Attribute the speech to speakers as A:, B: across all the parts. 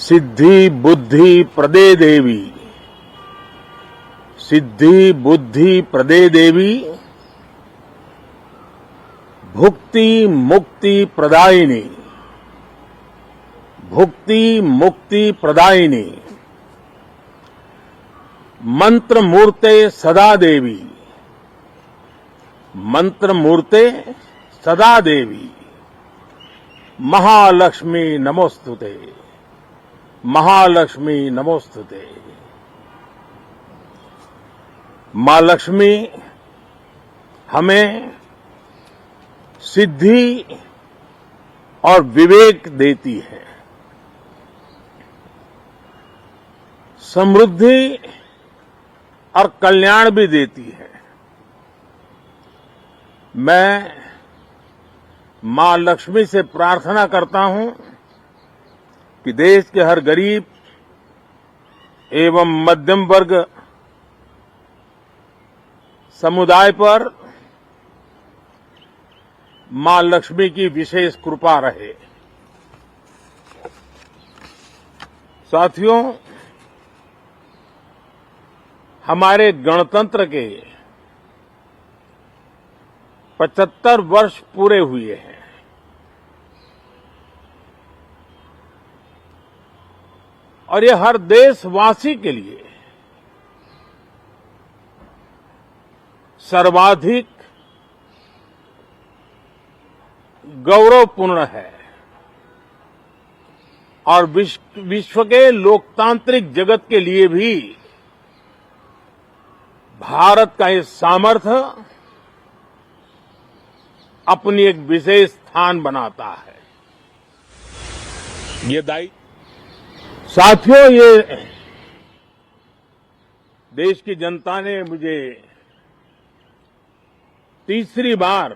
A: सिद्धि बुद्धि प्रदे देवी, सिद्धि बुद्धि प्रदे देवी, भुक्ति मुक्ति प्रदायिनी, भुक्ति मुक्ति प्रदायिनी, मंत्र मूर्ते सदा देवी, मंत्र मूर्ते सदा देवी, महालक्ष्मी नमोस्तुते, महालक्ष्मी नमोस्तुते। मां लक्ष्मी हमें सिद्धि और विवेक देती है, समृद्धि और कल्याण भी देती है। मैं मां लक्ष्मी से प्रार्थना करता हूं कि देश के हर गरीब एवं मध्यम वर्ग समुदाय पर मां लक्ष्मी की विशेष कृपा रहे। साथियों, हमारे गणतंत्र के 75 वर्ष पूरे हुए हैं। और ये हर देशवासी के लिए सर्वाधिक गौरवपूर्ण है और विश्व के लोकतांत्रिक जगत के लिए भी भारत का ये सामर्थ्य अपनी एक विशेष स्थान बनाता है। ये साथियों, ये देश की जनता ने मुझे तीसरी बार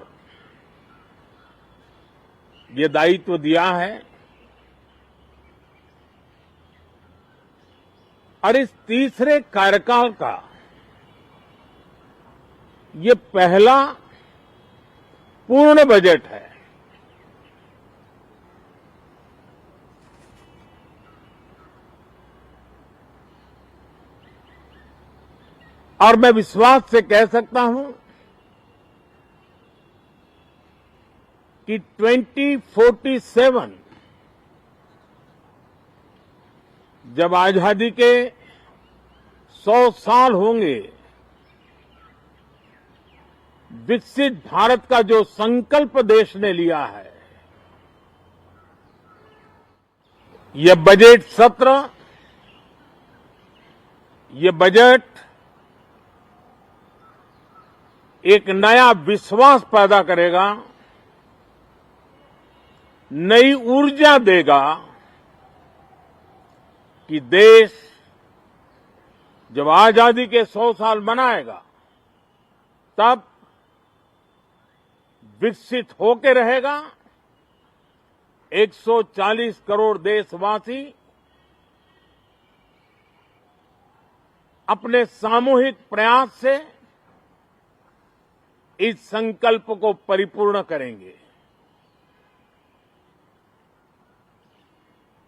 A: ये दायित्व दिया है और इस तीसरे कार्यकाल का ये पहला पूर्ण बजट है। और मैं विश्वास से कह सकता हूं कि 2047 जब आजादी के 100 साल होंगे, विकसित भारत का जो संकल्प देश ने लिया है, यह बजट सत्र, ये बजट एक नया विश्वास पैदा करेगा, नई ऊर्जा देगा कि देश जब आजादी के 100 साल मनाएगा तब विकसित होकर रहेगा। 140 करोड़ देशवासी अपने सामूहिक प्रयास से इस संकल्प को परिपूर्ण करेंगे।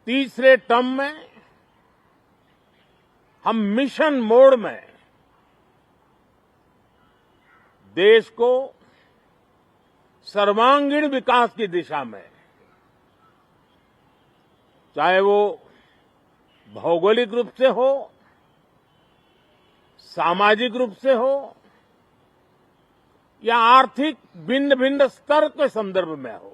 A: तीसरे टर्म में हम मिशन मोड में देश को सर्वांगीण विकास की दिशा में, चाहे वो भौगोलिक रूप से हो, सामाजिक रूप से हो या आर्थिक भिन्न भिन्न स्तर के संदर्भ में हो,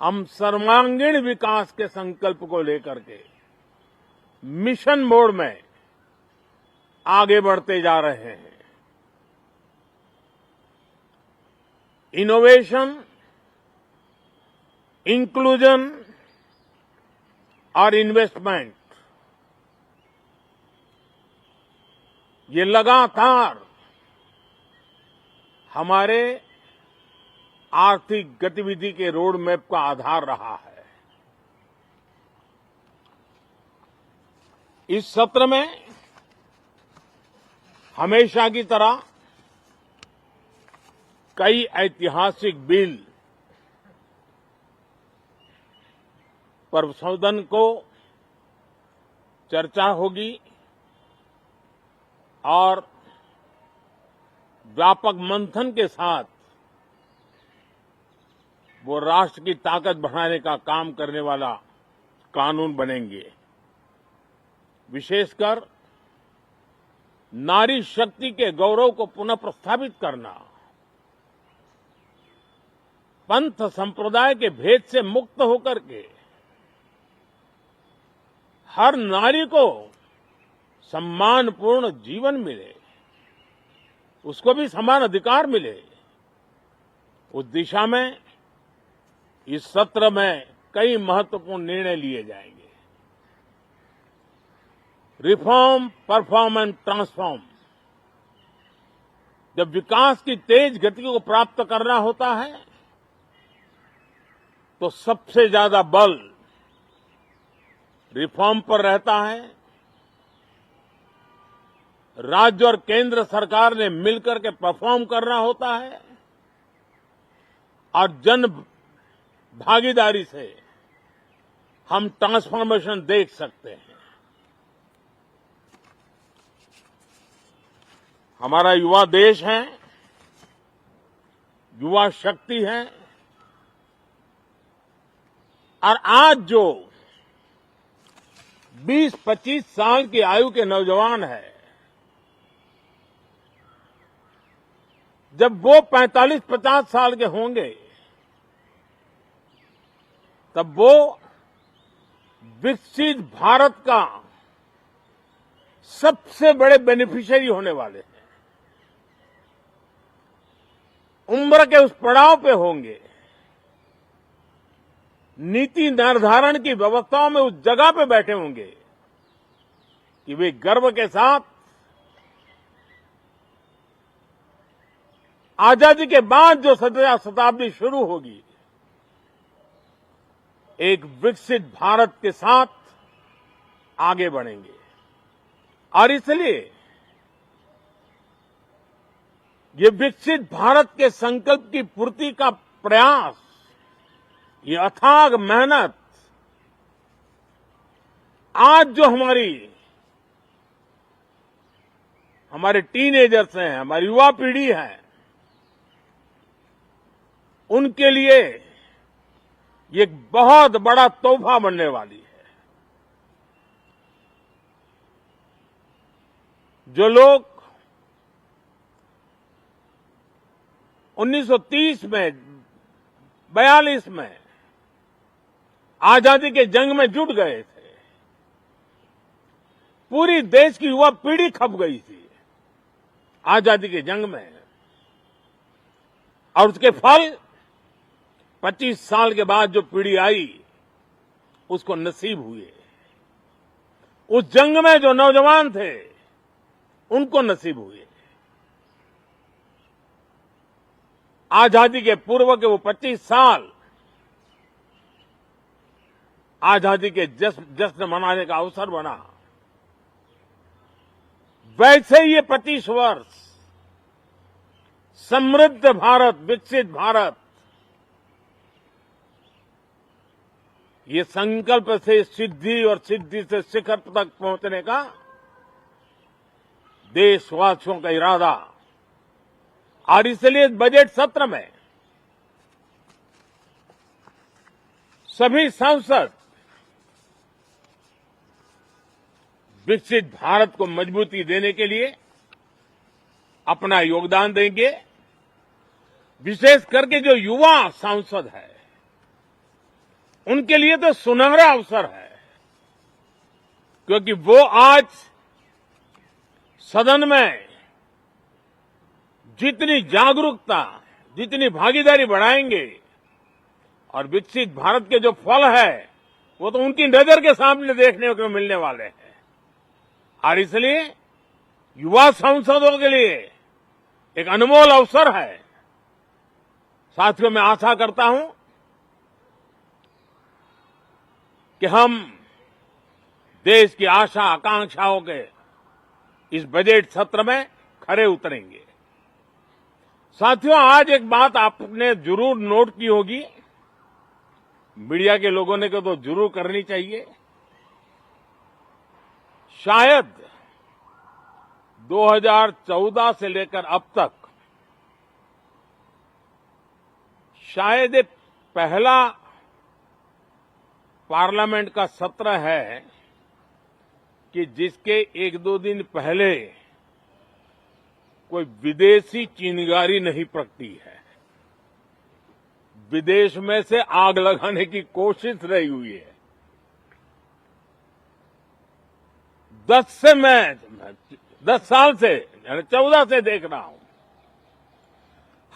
A: हम सर्वांगीण विकास के संकल्प को लेकर के मिशन मोड में आगे बढ़ते जा रहे हैं। इनोवेशन, इंक्लूजन और इन्वेस्टमेंट, ये लगातार हमारे आर्थिक गतिविधि के रोड मैप का आधार रहा है। इस सत्र में हमेशा की तरह कई ऐतिहासिक बिल पर सदन को चर्चा होगी और व्यापक मंथन के साथ वो राष्ट्र की ताकत बढ़ाने का काम करने वाला कानून बनेंगे। विशेषकर नारी शक्ति के गौरव को पुनः प्रस्थापित करना, पंथ संप्रदाय के भेद से मुक्त होकर के हर नारी को सम्मानपूर्ण जीवन मिले, उसको भी समान अधिकार मिले, उस दिशा में इस सत्र में कई महत्वपूर्ण निर्णय लिए जाएंगे। Reform, perform and transform. जब विकास की तेज गति को प्राप्त करना होता है तो सबसे ज्यादा बल रिफॉर्म पर रहता है। राज्य और केंद्र सरकार ने मिलकर के परफॉर्म करना होता है और जन भागीदारी से हम ट्रांसफॉर्मेशन देख सकते हैं। हमारा युवा देश है, युवा शक्ति है और आज जो 20-25 साल की आयु के नौजवान हैं, जब वो 45-50 साल के होंगे तब वो विकसित भारत का सबसे बड़े बेनिफिशियरी होने वाले हैं। उम्र के उस पड़ाव पे होंगे, नीति निर्धारण की व्यवस्थाओं में उस जगह पे बैठे होंगे कि वे गर्व के साथ आजादी के बाद जो शताब्दी शुरू होगी, एक विकसित भारत के साथ आगे बढ़ेंगे। और इसलिए ये विकसित भारत के संकल्प की पूर्ति का प्रयास, ये अथाग मेहनत, आज जो हमारे टीनेजर्स हैं, हमारी युवा पीढ़ी है, उनके लिए ये एक बहुत बड़ा तोहफा बनने वाली है। जो लोग 1930 में, 42 में आजादी के जंग में जुट गए थे, पूरी देश की युवा पीढ़ी खप गई थी आजादी के जंग में, और उसके फल 25 साल के बाद जो पीढ़ी आई उसको नसीब हुए। उस जंग में जो नौजवान थे उनको नसीब हुए। आजादी के पूर्व के वो 25 साल आजादी के जश्न मनाने का अवसर बना। वैसे ये 25 वर्ष समृद्ध भारत, विकसित भारत, ये संकल्प से सिद्धि और सिद्धि से शिखर तक पहुंचने का देशवासियों का इरादा। और इसलिए बजट सत्र में सभी सांसद विकसित भारत को मजबूती देने के लिए अपना योगदान देंगे। विशेष करके जो युवा सांसद है उनके लिए तो सुनहरा अवसर है, क्योंकि वो आज सदन में जितनी जागरूकता, जितनी भागीदारी बढ़ाएंगे और विकसित भारत के जो फल है वो तो उनकी नजर के सामने देखने को मिलने वाले हैं। और इसलिए युवा सांसदों के लिए एक अनमोल अवसर है। साथियों, मैं आशा करता हूं कि हम देश की आशा आकांक्षाओं के इस बजट सत्र में खरे उतरेंगे। साथियों, आज एक बात आपने जरूर नोट की होगी मीडिया के लोगों ने तो जरूर करनी चाहिए। शायद 2014 से लेकर अब तक शायद ये पहला पार्लियामेंट का सत्र है कि जिसके एक दो दिन पहले कोई विदेशी चिंगारी नहीं प्रगटी है। विदेश में से आग लगाने की कोशिश रही हुई है। 10 साल से 14 से देख रहा हूं,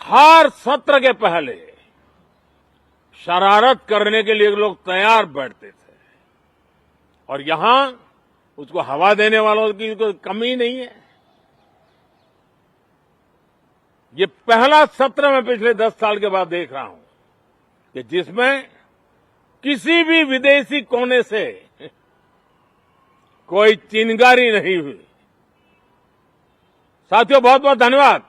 A: हर सत्र के पहले शरारत करने के लिए लोग तैयार बैठते थे और यहां उसको हवा देने वालों की कोई कमी नहीं है। ये पहला सत्र मैं पिछले 10 साल के बाद देख रहा हूं कि जिसमें किसी भी विदेशी कोने से कोई चिंगारी नहीं हुई। साथियों, बहुत बहुत धन्यवाद।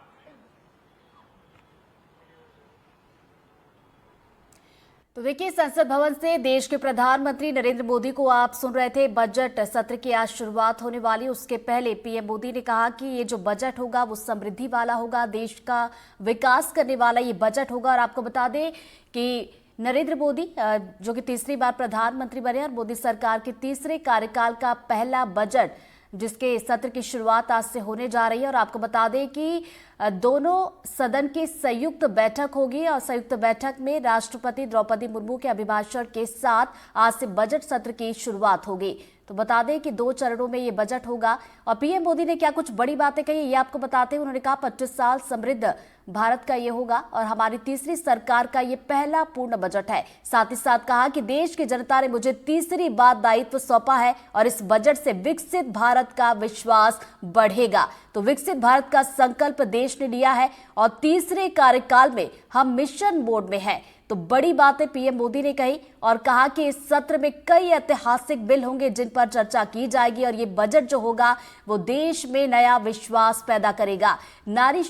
B: तो देखिए, संसद भवन से देश के प्रधानमंत्री नरेंद्र मोदी को आप सुन रहे थे। बजट सत्र की आज शुरुआत होने वाली, उसके पहले पीएम मोदी ने कहा कि ये जो बजट होगा वो समृद्धि वाला होगा, देश का विकास करने वाला ये बजट होगा। और आपको बता दें कि नरेंद्र मोदी जो कि तीसरी बार प्रधानमंत्री बने और मोदी सरकार के तीसरे कार्यकाल का पहला बजट जिसके सत्र की शुरुआत आज से होने जा रही है। और आपको बता दें कि दोनों सदन की संयुक्त बैठक होगी और संयुक्त बैठक में राष्ट्रपति द्रौपदी मुर्मू के अभिभाषण के साथ आज से बजट सत्र की शुरुआत होगी। तो बता दें कि 2 चरणों में ये बजट होगा। और पीएम मोदी ने क्या कुछ बड़ी बातें कही ये आपको बताते हैं। उन्होंने कहा 25 साल समृद्ध भारत का ये होगा और हमारी तीसरी सरकार का ये पहला पूर्ण बजट है। साथ ही साथ कहा कि देश की जनता ने मुझे तीसरी बार दायित्व सौंपा है और इस बजट से विकसित भारत का विश्वास बढ़ेगा। तो विकसित भारत का संकल्प देश ने लिया है और तीसरे कार्यकाल में हम मिशन मोड में हैं। तो बड़ी बातें पीएम मोदी ने कही और कहा कि इस सत्र में कई ऐतिहासिक बिल होंगे जिन पर चर्चा की जाएगी और ये बजट जो होगा वो देश में नया विश्वास पैदा करेगा। नारी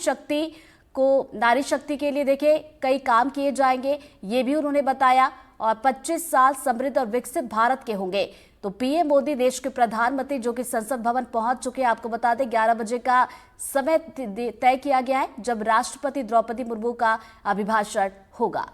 B: शक्ति के लिए देखिए कई काम किए जाएंगे, ये भी उन्होंने बताया। और 25 साल समृद्ध और विकसित भारत के होंगे। तो पीएम मोदी देश के प्रधानमंत्री जो कि संसद भवन पहुंच चुके हैं। आपको बता दें 11 बजे का समय तय किया गया है जब राष्ट्रपति द्रौपदी मुर्मू का अभिभाषण होगा।